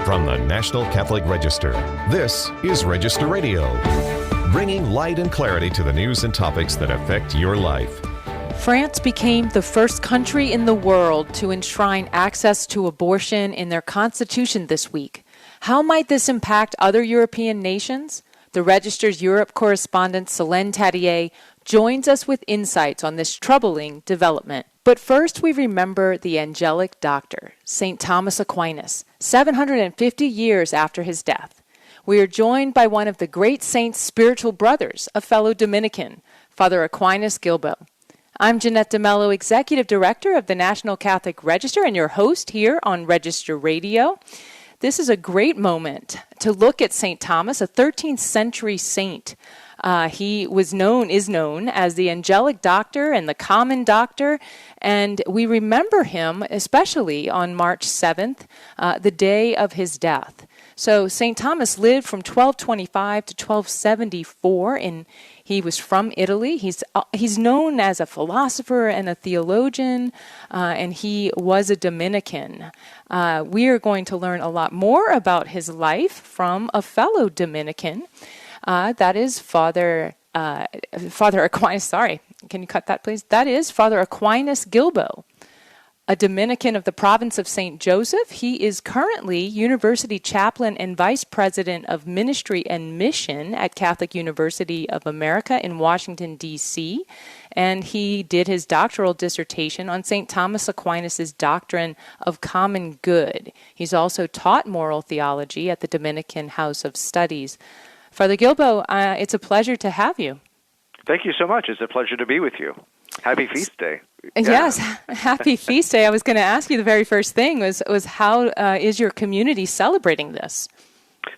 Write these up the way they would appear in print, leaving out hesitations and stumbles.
From the National Catholic Register, this is Register Radio, bringing light and clarity to the news and topics that affect your life. France became the first country in the world to enshrine access to abortion in their constitution this week. How might this impact other European nations? The Register's Europe correspondent Solene Tadie joins us with insights on this troubling development. But first, we remember the angelic doctor, St. Thomas Aquinas, 750 years after his death. We are joined by one of the great saint's spiritual brothers, a fellow Dominican, Father Aquinas Guilbeau. I'm Jeanette DeMello, Executive Director of the National Catholic Register, and your host here on Register Radio. This is a great moment to look at St. Thomas, a 13th century saint. He is known as the angelic doctor and the common doctor, and we remember him especially on March 7th, the day of his death. So St. Thomas lived from 1225 to 1274, and he was from Italy. He's known as a philosopher and a theologian, and he was a Dominican. We are going to learn a lot more about his life from a fellow Dominican. That is Father Aquinas. Sorry, can you cut that, please? That is Father Aquinas Guilbeau, a Dominican of the province of St. Joseph. He is currently University Chaplain and Vice President of Ministry and Mission at Catholic University of America in Washington, D.C., and he did his doctoral dissertation on St. Thomas Aquinas' doctrine of common good. He's also taught moral theology at the Dominican House of Studies. Father Guilbeau, it's a pleasure to have you. Thank you so much. It's a pleasure to be with you. Happy Feast Day. Yeah. Yes, happy Feast Day. I was going to ask you the very first thing was how is your community celebrating this?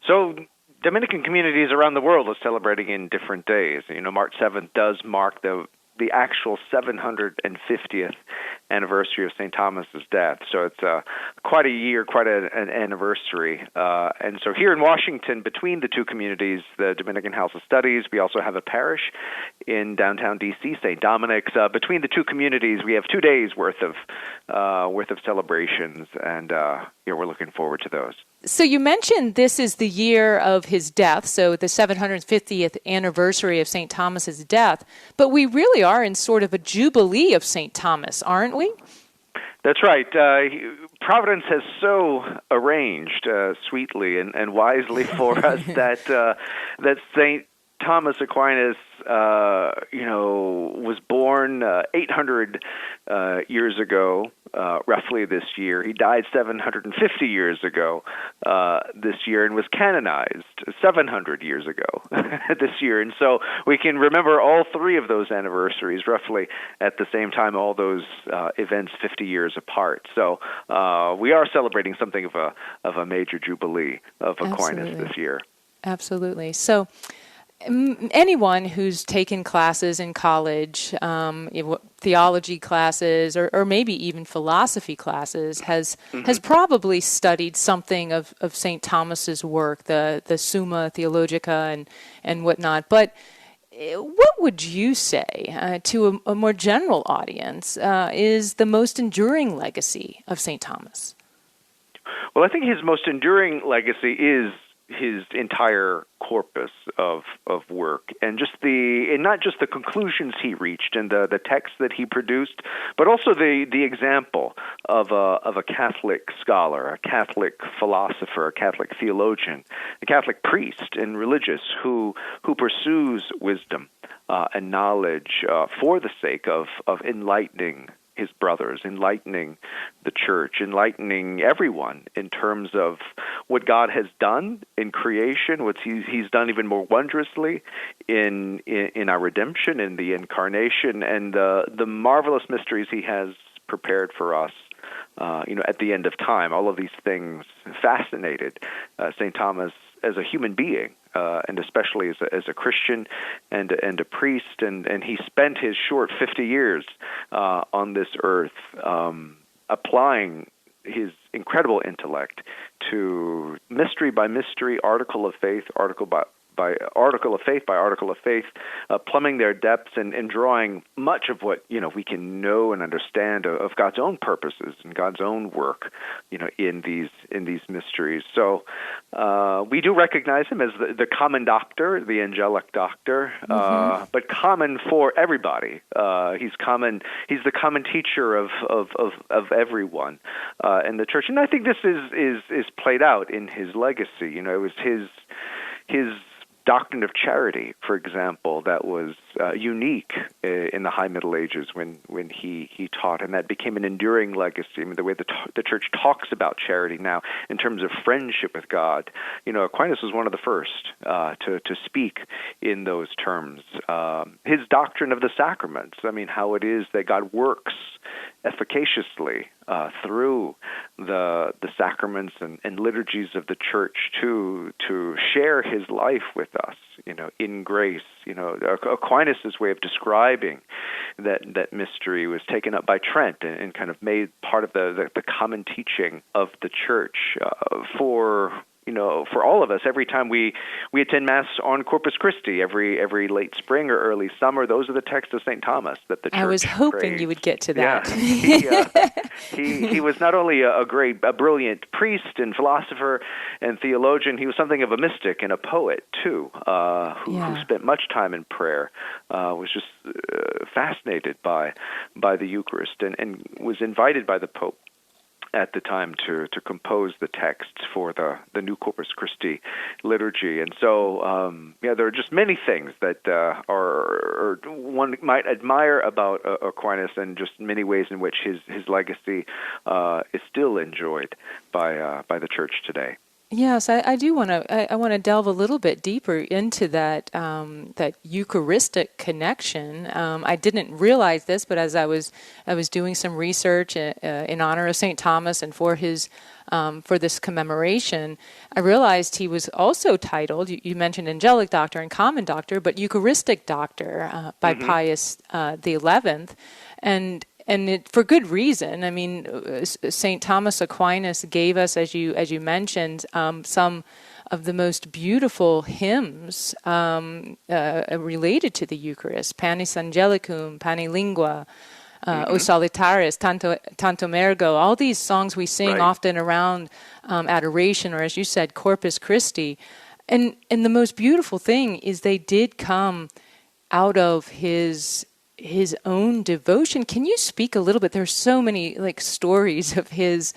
So Dominican communities around the world are celebrating in different days. You know, March 7th does mark the actual 750th anniversary of St. Thomas's death. So it's quite a year, quite an anniversary. And so here in Washington, between the two communities, the Dominican House of Studies, we also have a parish in downtown D.C., St. Dominic's. Between the two communities, we have 2 days worth of celebrations, and we're looking forward to those. So you mentioned this is the year of his death, so the 750th anniversary of St. Thomas's death, but we really are in sort of a jubilee of St. Thomas, aren't we? That's right. Providence has so arranged sweetly and wisely for us that St. Thomas Aquinas, was born 800 years ago, roughly this year. He died 750 years ago this year and was canonized 700 years ago this year. And so we can remember all three of those anniversaries roughly at the same time, all those events 50 years apart. So we are celebrating something of a major jubilee of Aquinas this year. Absolutely. So anyone who's taken classes in college, theology classes, or maybe even philosophy classes, has probably studied something of St. Thomas's work, the Summa Theologica and whatnot. But what would you say to a more general audience is the most enduring legacy of St. Thomas? Well, I think his most enduring legacy is his entire corpus of work, and not just the conclusions he reached and the texts that he produced, but also the example of a Catholic scholar, a Catholic philosopher, a Catholic theologian, a Catholic priest and religious who pursues wisdom and knowledge for the sake of enlightening his brothers, enlightening the church, enlightening everyone in terms of what God has done in creation, what he's done even more wondrously in our redemption, in the incarnation, and the marvelous mysteries he has prepared for us. At the end of time, all of these things fascinated St. Thomas as a human being, and especially as a Christian and a priest, and he spent his short 50 years on this earth applying his incredible intellect to mystery by mystery, article of faith, article by by article of faith, plumbing their depths and drawing much of what we can know and understand of God's own purposes and God's own work, in these mysteries. So we do recognize him as the common doctor, the angelic doctor, but common for everybody. He's common. He's the common teacher of everyone in the church, and I think this is played out in his legacy. It was his doctrine of charity, for example, that was unique in the High Middle Ages when he taught, and that became an enduring legacy. I mean, the way the church talks about charity now in terms of friendship with God, Aquinas was one of the first to speak in those terms. His doctrine of the sacraments, I mean, how it is that God works efficaciously through the sacraments and liturgies of the church to share his life with us, in grace. Aquinas' way of describing that mystery was taken up by Trent and kind of made part of the common teaching of the church for all of us. Every time we attend Mass on Corpus Christi, every late spring or early summer, those are the texts of St. Thomas that the church I was hoping praised. you would get to that. Yeah. He was not only a brilliant priest and philosopher and theologian, he was something of a mystic and a poet, too, who spent much time in prayer, was just fascinated by the Eucharist, and was invited by the Pope at the time to compose the texts for the new Corpus Christi liturgy. And so, there are just many things that are one might admire about Aquinas, and just many ways in which his legacy is still enjoyed by the church today. Yes, I do want to. I want to delve a little bit deeper into that Eucharistic connection. I didn't realize this, but as I was doing some research in honor of St. Thomas and for his for this commemoration, I realized he was also titled. You mentioned angelic doctor and common doctor, but Eucharistic doctor by Pius XI, and it, for good reason. I mean, St. Thomas Aquinas gave us, as you mentioned, some of the most beautiful hymns related to the Eucharist: Panis Angelicum, Pani Lingua, O Solitaris, Tantum Ergo. All these songs we sing often around adoration, or as you said, Corpus Christi. And the most beautiful thing is they did come out of his own devotion. Can you speak a little bit? There's so many stories of his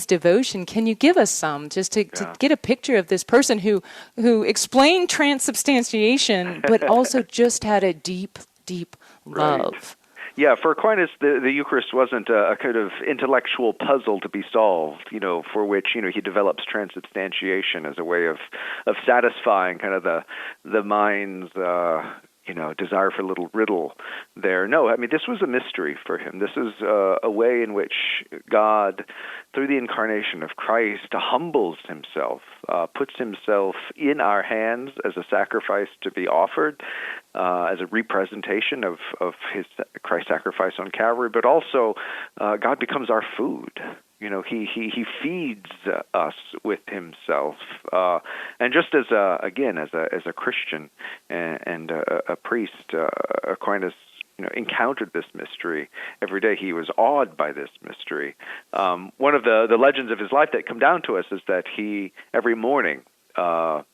devotion. Can you give us some, just to get a picture of this person who explained transubstantiation, but also just had a deep love? Right. Yeah, for Aquinas, the Eucharist wasn't a kind of intellectual puzzle to be solved, for which, he develops transubstantiation as a way of satisfying kind of the mind's desire for a little riddle there. No, I mean, this was a mystery for him. This is a way in which God, through the incarnation of Christ, humbles himself, puts himself in our hands as a sacrifice to be offered, as a representation of his Christ's sacrifice on Calvary, but also God becomes our food. He feeds us with himself, and just as a Christian and a priest, Aquinas encountered this mystery every day. He was awed by this mystery. One of the legends of his life that come down to us is that he every morning, would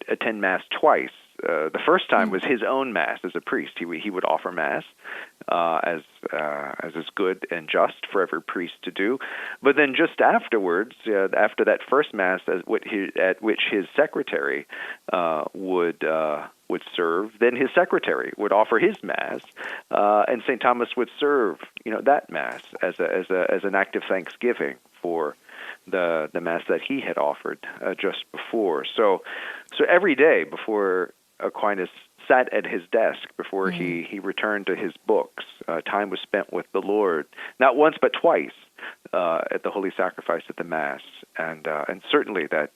attend Mass twice. The first time was his own Mass as a priest. He would offer Mass as is good and just for every priest to do. But then just afterwards, after that first Mass, at which his secretary would serve, then his secretary would offer his Mass, and St. Thomas would serve that Mass as an act of thanksgiving for the Mass that he had offered just before. So every day before Aquinas sat at his desk, before he returned to his books, time was spent with the Lord, not once but twice, at the Holy Sacrifice at the Mass, and certainly that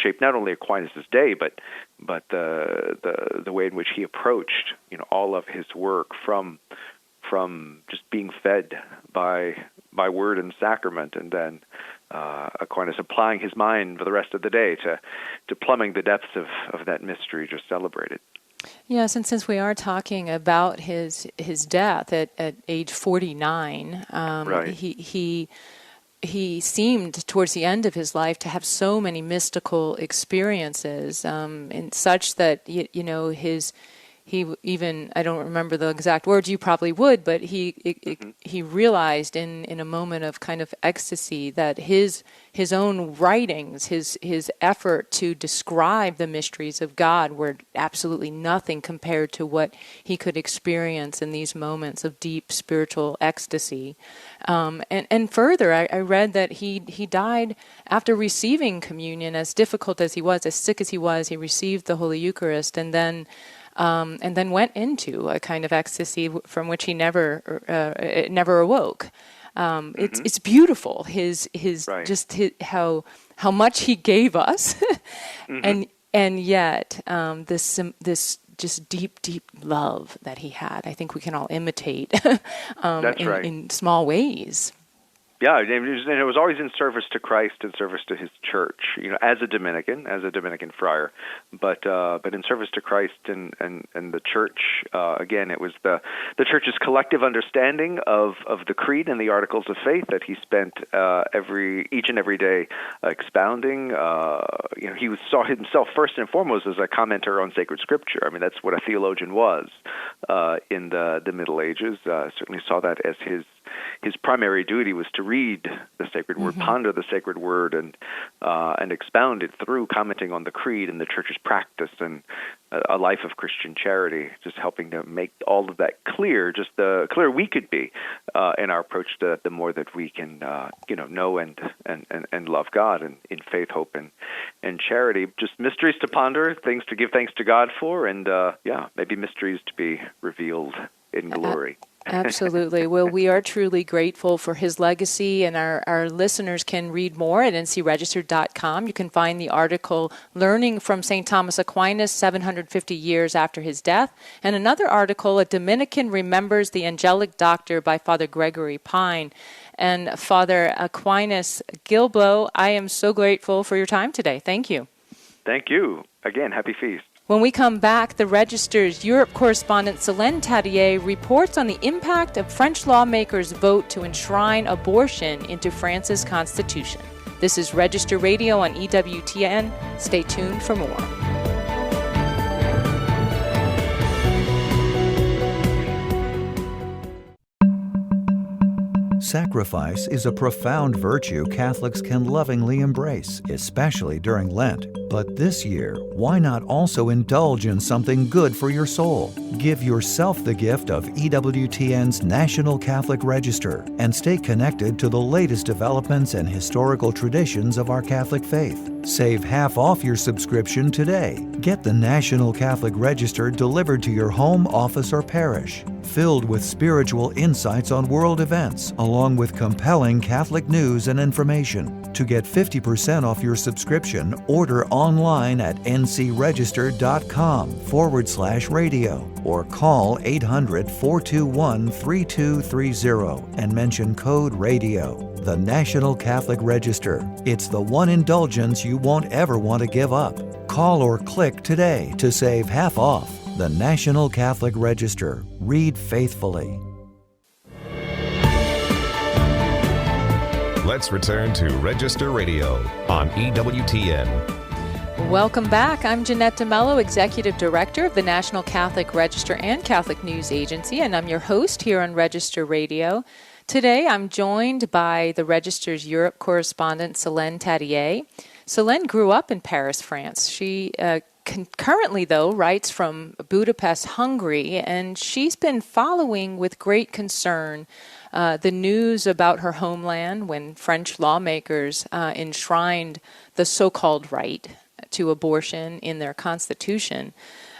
shaped not only Aquinas' day, but the way in which he approached all of his work, from just being fed by by word and sacrament, and then Aquinas applying his mind for the rest of the day to plumbing the depths of that mystery just celebrated. Yes, and since we are talking about his death at age 49, Right. he seemed towards the end of his life to have so many mystical experiences, and such that he even, I don't remember the exact words, you probably would, but he realized in a moment of kind of ecstasy that his own writings, his effort to describe the mysteries of God were absolutely nothing compared to what he could experience in these moments of deep spiritual ecstasy. And further, I read that he died after receiving communion. As difficult as he was, as sick as he was, he received the Holy Eucharist, and then went into a kind of ecstasy from which he never awoke. It's beautiful. His Right. just how much he gave us, and yet this just deep love that he had. I think we can all imitate That's right. in small ways. Yeah, and it was always in service to Christ and service to his church, as a Dominican friar, but in service to Christ and the church. Again, it was the church's collective understanding of the creed and the articles of faith that he spent each and every day expounding. He saw himself first and foremost as a commenter on sacred scripture. I mean, that's what a theologian was in the Middle Ages. Certainly saw that as his primary duty was to read the sacred word, ponder the sacred word, and expound it through commenting on the creed and the church's practice and a life of Christian charity, just helping to make all of that clear, just the clearer we could be in our approach to that, the more that we can know and love God and in faith, hope, and charity. Just mysteries to ponder, things to give thanks to God for, and maybe mysteries to be revealed in glory. Absolutely. Well, we are truly grateful for his legacy, and our listeners can read more at ncregister.com. You can find the article, Learning from St. Thomas Aquinas, 750 Years After His Death, and another article, A Dominican Remembers the Angelic Doctor by Father Gregory Pine. And Father Aquinas Guilbeau, I am so grateful for your time today. Thank you. Thank you. Again, happy feast. When we come back, the Register's Europe correspondent Solene Tadie reports on the impact of French lawmakers' vote to enshrine abortion into France's constitution. This is Register Radio on EWTN. Stay tuned for more. Sacrifice is a profound virtue Catholics can lovingly embrace, especially during Lent. But this year, why not also indulge in something good for your soul? Give yourself the gift of EWTN's National Catholic Register and stay connected to the latest developments and historical traditions of our Catholic faith. Save half off your subscription today. Get the National Catholic Register delivered to your home, office, or parish, filled with spiritual insights on world events, along with compelling Catholic news and information. To get 50% off your subscription, order online at ncregister.com/radio or call 800-421-3230 and mention code RADIO. The National Catholic Register. It's the one indulgence you won't ever want to give up. Call or click today to save half off. The National Catholic Register. Read faithfully. Let's return to Register Radio on EWTN. Welcome back. I'm Jeanette DeMello, Executive Director of the National Catholic Register and Catholic News Agency, and I'm your host here on Register Radio. Today, I'm joined by the Register's Europe correspondent, Solene Tadie. Solene grew up in Paris, France. She currently, though, writes from Budapest, Hungary, and she's been following with great concern the news about her homeland when French lawmakers enshrined the so-called right to abortion in their constitution.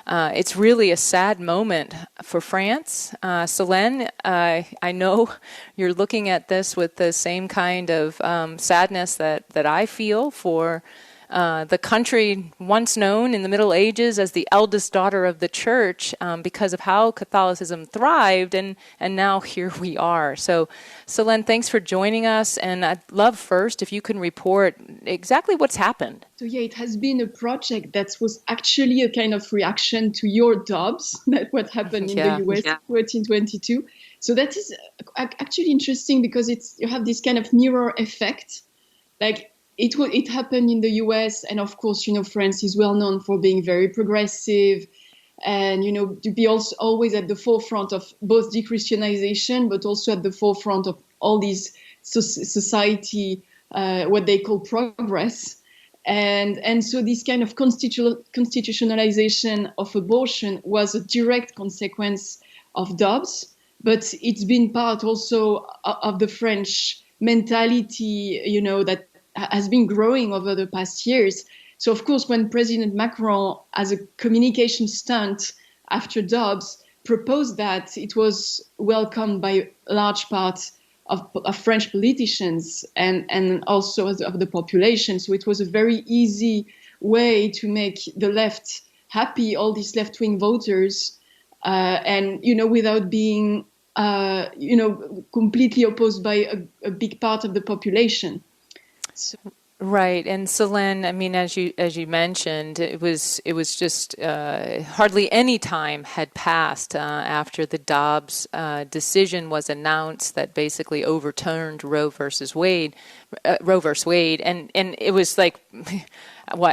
It's really a sad moment for France. Solene, I know you're looking at this with the same kind of sadness that I feel for the country once known in the Middle Ages as the eldest daughter of the church because of how Catholicism thrived, and now here we are. So, Solene, thanks for joining us, and I'd love first if you can report exactly what's happened. So yeah, it has been a project that was actually a kind of reaction to your Dobbs, that what happened in the US in 1422. So that is actually interesting because you have this kind of mirror effect. Like it happened in the US, and of course, France is well known for being very progressive and, to be also always at the forefront of both de-Christianization, but also at the forefront of all these society, what they call progress. And so this kind of constitutionalization of abortion was a direct consequence of Dobbs, but it's been part also of the French mentality, that has been growing over the past years. So, of course, when President Macron, as a communication stunt after Dobbs, proposed that, it was welcomed by a large part of French politicians and also of the population. So it was a very easy way to make the left happy, all these left-wing voters, and, without being, completely opposed by a big part of the population. So. Right, and Solene, I mean, as you mentioned, it was just hardly any time had passed after the Dobbs decision was announced that basically overturned Roe versus Wade, and it was like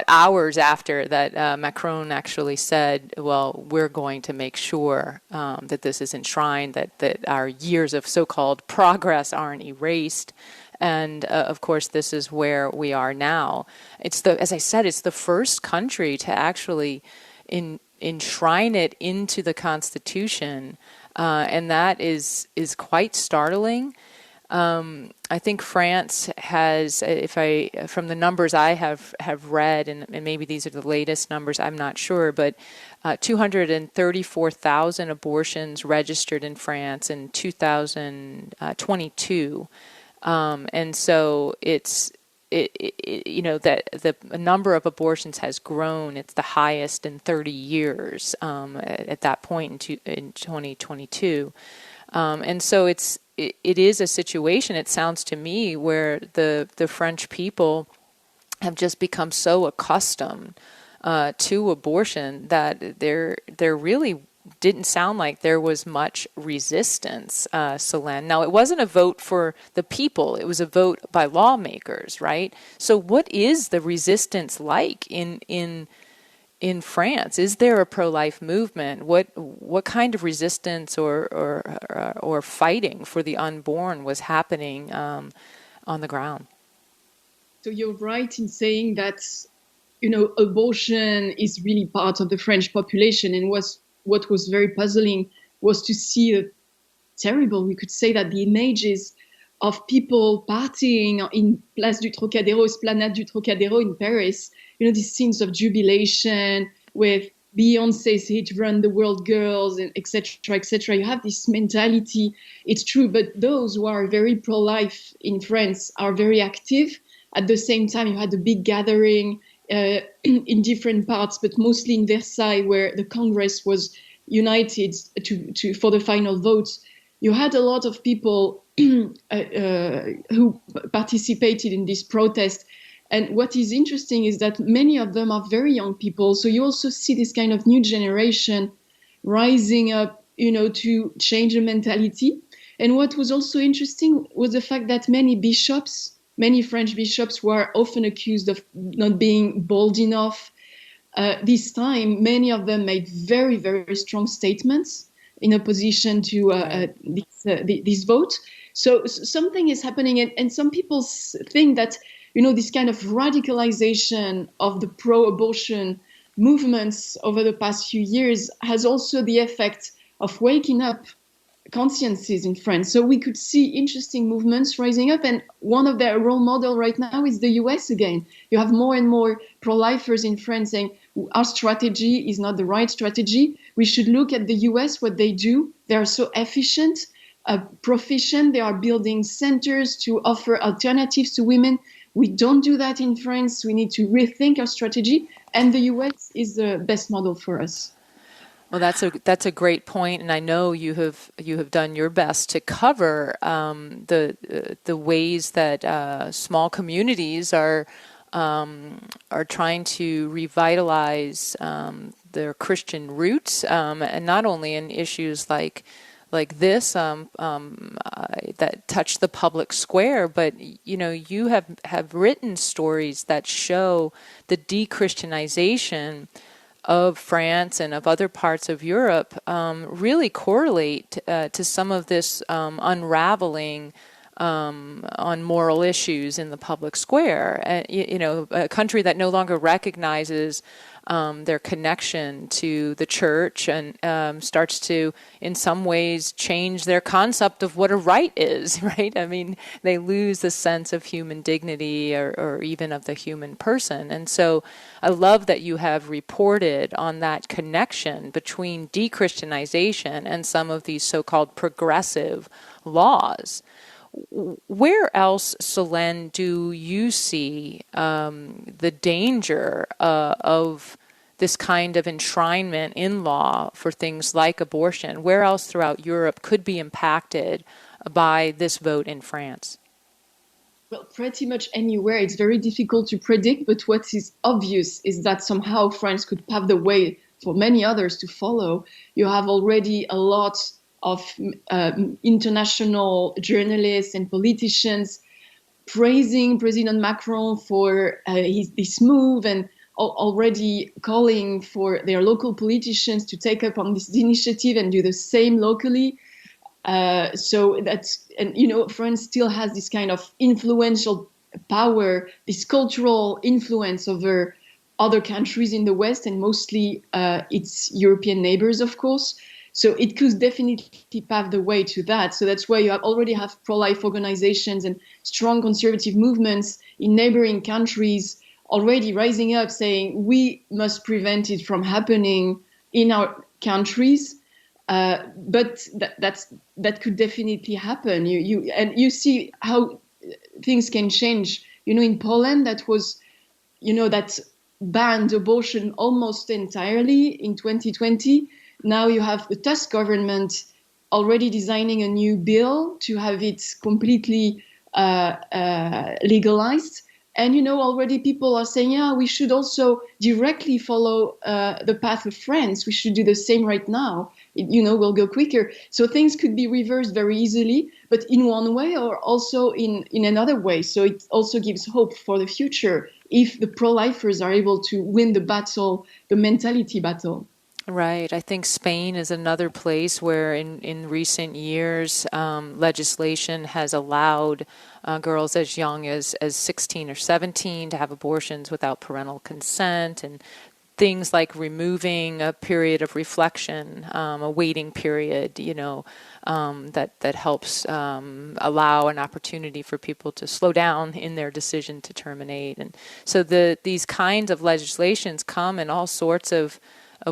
hours after that Macron actually said, well, we're going to make sure that this is enshrined, that our years of so-called progress aren't erased. And of course, this is where we are now. As I said, it's the first country to actually enshrine it into the Constitution, and that is quite startling. I think France has, from the numbers I have read, and maybe these are the latest numbers, I'm not sure, but 234,000 abortions registered in France in 2022. And so that the number of abortions has grown. It's the highest in 30 years at that point in 2022. And so it is a situation, it sounds to me, where the French people have just become so accustomed to abortion that there really didn't sound like there was much resistance, Solene. Now, it wasn't a vote for the people. It was a vote by lawmakers, right? So what is the resistance like in France? Is there a pro-life movement? What kind of resistance or fighting for the unborn was happening on the ground? So you're right in saying that, abortion is really part of the French population, and what was very puzzling was to see we could say that the images of people partying in Place du Trocadéro, Esplanade du Trocadéro in Paris, these scenes of jubilation with Beyoncé's hit Run the World Girls, and et cetera, et cetera. You have this mentality. It's true, but those who are very pro-life in France are very active. At the same time, you had a big gathering in different parts, but mostly in Versailles, where the Congress was united for the final vote. You had a lot of people who participated in this protest. And what is interesting is that many of them are very young people. So you also see this kind of new generation rising up, to change the mentality. And what was also interesting was the fact that many French bishops were often accused of not being bold enough. This time, many of them made very, very strong statements in opposition to this vote. So something is happening, and some people think that, this kind of radicalization of the pro-abortion movements over the past few years has also the effect of waking up consciences in France. So we could see interesting movements rising up, and one of their role model right now is the US again. You have more and more pro-lifers in France saying our strategy is not the right strategy. We should look at the US, what they do. They are so efficient, proficient. They are building centers to offer alternatives to women. We don't do that in France. We need to rethink our strategy, and the US is the best model for us. Well, that's a great point, and I know you have done your best to cover the ways that small communities are trying to revitalize their Christian roots, and not only in issues like this that touch the public square, but you have written stories that show the de-Christianization of France and of other parts of Europe really correlate to some of this unraveling on moral issues in the public square. A country that no longer recognizes their connection to the church and starts to, in some ways, change their concept of what a right is, right? I mean, they lose the sense of human dignity or even of the human person. And so I love that you have reported on that connection between de-Christianization and some of these so-called progressive laws. Where else, Solene, do you see the danger of this kind of enshrinement in law for things like abortion? Where else throughout Europe could be impacted by this vote in France? Well, pretty much anywhere. It's very difficult to predict, but what is obvious is that somehow France could pave the way for many others to follow. You have already a lot of international journalists and politicians praising President Macron for this move and already calling for their local politicians to take up on this initiative and do the same locally. So that's, and France still has this kind of influential power, this cultural influence over other countries in the West, and mostly its European neighbors, of course. So it could definitely pave the way to that. So that's why you already have pro-life organizations and strong conservative movements in neighboring countries already rising up, saying we must prevent it from happening in our countries. But that could definitely happen. You see how things can change. In Poland, that was, that banned abortion almost entirely in 2020. Now you have the Tusk government already designing a new bill to have it completely legalized. And, already people are saying, yeah, we should also directly follow the path of France. We should do the same right now. We'll go quicker. So things could be reversed very easily, but in one way or also in another way. So it also gives hope for the future if the pro-lifers are able to win the battle, the mentality battle. Right. I think Spain is another place where in recent years legislation has allowed girls as young as 16 or 17 to have abortions without parental consent, and things like removing a period of reflection, a waiting period, that helps allow an opportunity for people to slow down in their decision to terminate. And so these kinds of legislations come in all sorts of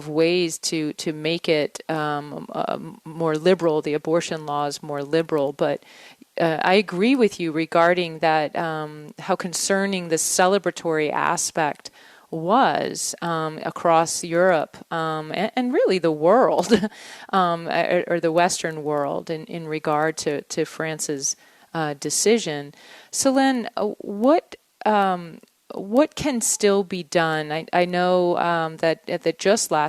ways to make it more liberal, the abortion laws more liberal. But I agree with you regarding that, how concerning the celebratory aspect was across Europe and really the world, or the Western world in regard to France's decision. Solene, what can still be done? I know that just I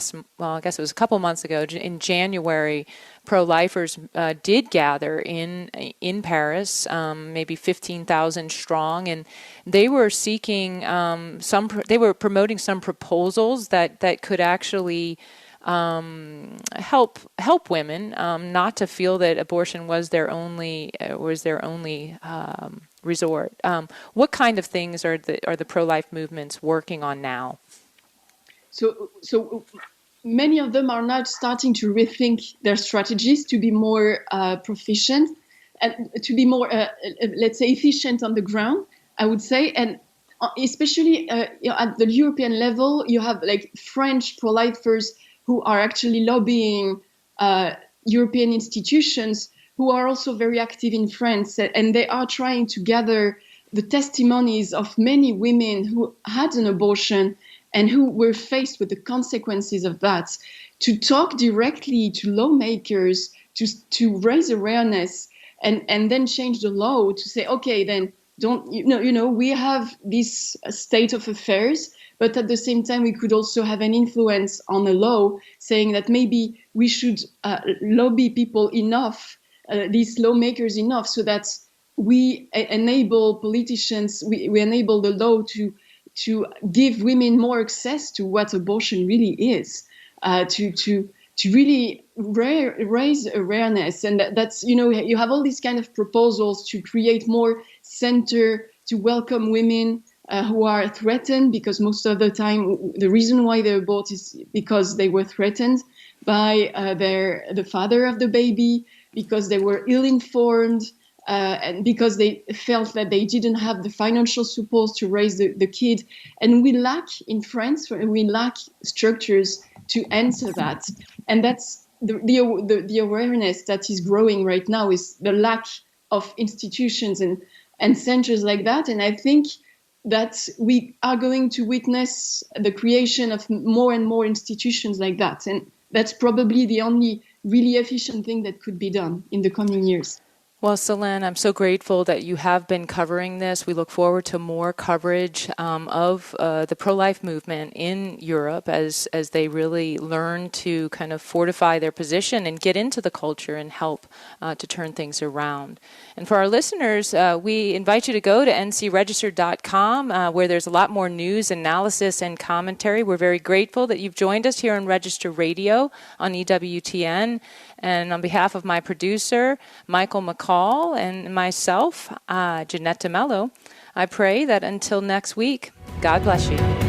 guess it was a couple months ago, in January, pro-lifers did gather in Paris, maybe 15,000 strong, and they were seeking they were promoting some proposals that could actually help women not to feel that abortion was their only resort. What kind of things are the pro-life movements working on now? So many of them are now starting to rethink their strategies to be more proficient and to be more, let's say, efficient on the ground, I would say. And especially at the European level, you have like French pro-lifers who are actually lobbying European institutions who are also very active in France, and they are trying to gather the testimonies of many women who had an abortion and who were faced with the consequences of that, to talk directly to lawmakers, to raise awareness, and then change the law to say, okay, then we have this state of affairs, but at the same time, we could also have an influence on the law saying that maybe we should lobby people enough, these lawmakers enough, so that we enable politicians, we enable the law to give women more access to what abortion really is, to really raise awareness. And that's, you have all these kind of proposals to create more center to welcome women who are threatened, because most of the time the reason why they abort is because they were threatened by the father of the baby, because they were ill-informed, and because they felt that they didn't have the financial support to raise the kid. And we lack in France, we lack structures to answer that. And that's the awareness that is growing right now, is the lack of institutions and centers like that. And I think that we are going to witness the creation of more and more institutions like that. And that's probably the only really efficient thing that could be done in the coming years. Well, Solene, I'm so grateful that you have been covering this. We look forward to more coverage of the pro-life movement in Europe as they really learn to kind of fortify their position and get into the culture and help to turn things around. And for our listeners, we invite you to go to ncregister.com where there's a lot more news, analysis, and commentary. We're very grateful that you've joined us here on Register Radio on EWTN. And on behalf of my producer, Michael McCall, and myself, Jeanette DeMello, I pray that until next week, God bless you.